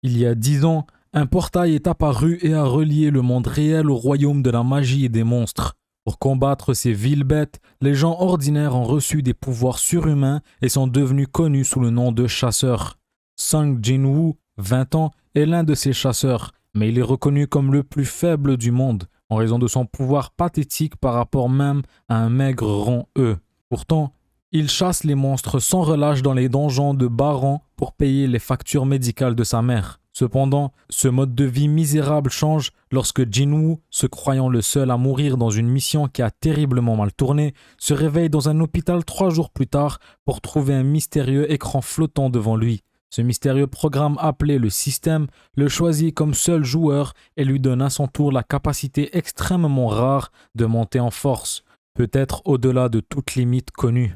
Il y a 10 ans, un portail est apparu et a relié le monde réel au royaume de la magie et des monstres. Pour combattre ces viles bêtes, les gens ordinaires ont reçu des pouvoirs surhumains et sont devenus connus sous le nom de chasseurs. Sung Jin-woo, 20 ans, est l'un de ces chasseurs, mais il est reconnu comme le plus faible du monde, en raison de son pouvoir pathétique par rapport même à un maigre rond E. Pourtant, il chasse les monstres sans relâche dans les donjons de bas rang pour payer les factures médicales de sa mère. Cependant, ce mode de vie misérable change lorsque Jin-woo, se croyant le seul à mourir dans une mission qui a terriblement mal tourné, se réveille dans un hôpital 3 jours plus tard pour trouver un mystérieux écran flottant devant lui. Ce mystérieux programme appelé le système le choisit comme seul joueur et lui donne à son tour la capacité extrêmement rare de monter en force, peut-être au-delà de toute limite connue.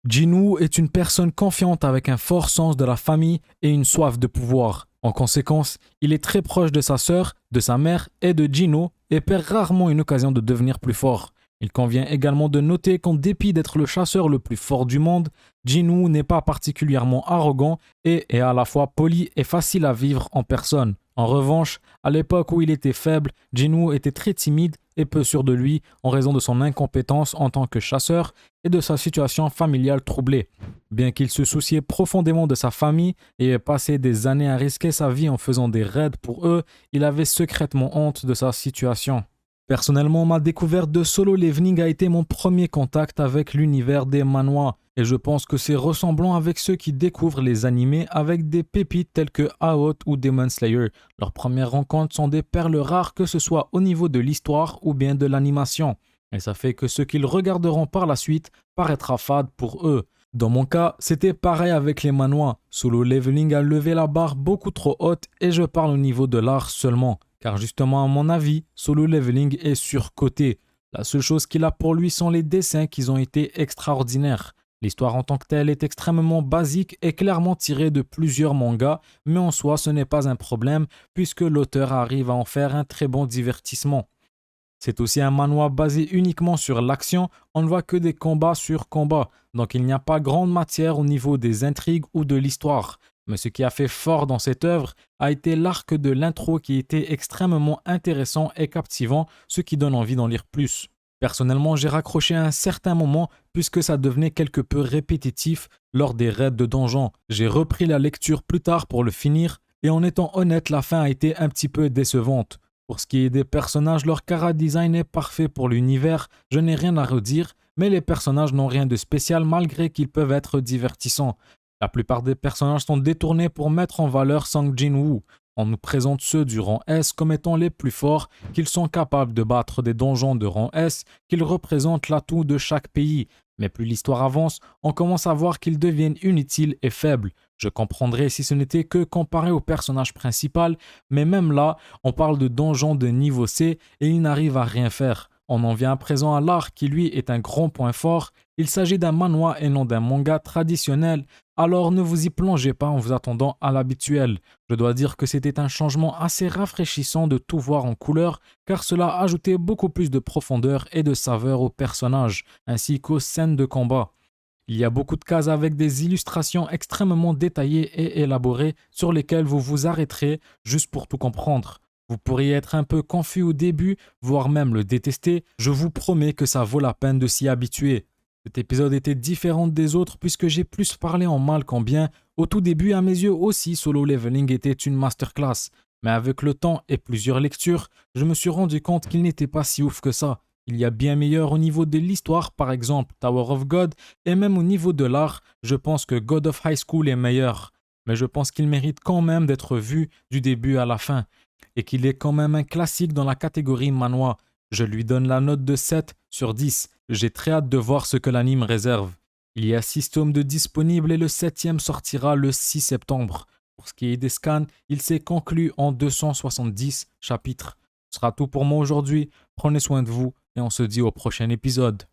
Jin-woo est une personne confiante avec un fort sens de la famille et une soif de pouvoir. En conséquence, il est très proche de sa sœur, de sa mère et de Jin-woo et perd rarement une occasion de devenir plus fort. Il convient également de noter qu'en dépit d'être le chasseur le plus fort du monde, Jin-woo n'est pas particulièrement arrogant et est à la fois poli et facile à vivre en personne. En revanche, à l'époque où il était faible, Jin-woo était très timide et peu sûr de lui en raison de son incompétence en tant que chasseur et de sa situation familiale troublée. Bien qu'il se souciait profondément de sa famille et ait passé des années à risquer sa vie en faisant des raids pour eux, il avait secrètement honte de sa situation. Personnellement, ma découverte de Solo Leveling a été mon premier contact avec l'univers des manhwas, et je pense que c'est ressemblant avec ceux qui découvrent les animés avec des pépites telles que AOT ou Demon Slayer. Leurs premières rencontres sont des perles rares, que ce soit au niveau de l'histoire ou bien de l'animation, et ça fait que ce qu'ils regarderont par la suite paraîtra fade pour eux. Dans mon cas, c'était pareil avec les manhwas. Solo Leveling a levé la barre beaucoup trop haute et je parle au niveau de l'art seulement. Car justement, à mon avis, Solo Leveling est surcoté. La seule chose qu'il a pour lui sont les dessins qui ont été extraordinaires. L'histoire en tant que telle est extrêmement basique et clairement tirée de plusieurs mangas, mais en soi ce n'est pas un problème puisque l'auteur arrive à en faire un très bon divertissement. C'est aussi un manhwa basé uniquement sur l'action, on ne voit que des combats sur combats, donc il n'y a pas grande matière au niveau des intrigues ou de l'histoire. Mais ce qui a fait fort dans cette œuvre a été l'arc de l'intro qui était extrêmement intéressant et captivant, ce qui donne envie d'en lire plus. Personnellement, j'ai raccroché à un certain moment puisque ça devenait quelque peu répétitif lors des raids de donjons. J'ai repris la lecture plus tard pour le finir et en étant honnête, la fin a été un petit peu décevante. Pour ce qui est des personnages, leur chara-design est parfait pour l'univers, je n'ai rien à redire, mais les personnages n'ont rien de spécial malgré qu'ils peuvent être divertissants. La plupart des personnages sont détournés pour mettre en valeur Sung Jin-woo. On nous présente ceux du rang S comme étant les plus forts, qu'ils sont capables de battre des donjons de rang S, qu'ils représentent l'atout de chaque pays. Mais plus l'histoire avance, on commence à voir qu'ils deviennent inutiles et faibles. Je comprendrais si ce n'était que comparé au personnage principal, mais même là, on parle de donjons de niveau C et ils n'arrivent à rien faire. On en vient à présent à l'art qui lui est un grand point fort. Il s'agit d'un manhwa et non d'un manga traditionnel, alors ne vous y plongez pas en vous attendant à l'habituel. Je dois dire que c'était un changement assez rafraîchissant de tout voir en couleur, car cela ajoutait beaucoup plus de profondeur et de saveur aux personnages, ainsi qu'aux scènes de combat. Il y a beaucoup de cases avec des illustrations extrêmement détaillées et élaborées sur lesquelles vous vous arrêterez juste pour tout comprendre. Vous pourriez être un peu confus au début, voire même le détester, je vous promets que ça vaut la peine de s'y habituer. Cet épisode était différent des autres puisque j'ai plus parlé en mal qu'en bien. Au tout début, à mes yeux aussi, Solo Leveling était une masterclass. Mais avec le temps et plusieurs lectures, je me suis rendu compte qu'il n'était pas si ouf que ça. Il y a bien meilleur au niveau de l'histoire, par exemple Tower of God, et même au niveau de l'art, je pense que God of High School est meilleur. Mais je pense qu'il mérite quand même d'être vu du début à la fin, et qu'il est quand même un classique dans la catégorie manhwa. Je lui donne la note de 7 sur 10. J'ai très hâte de voir ce que l'anime réserve. Il y a 6 tomes de disponibles et le 7e sortira le 6 septembre. Pour ce qui est des scans, il s'est conclu en 270 chapitres. Ce sera tout pour moi aujourd'hui. Prenez soin de vous et on se dit au prochain épisode.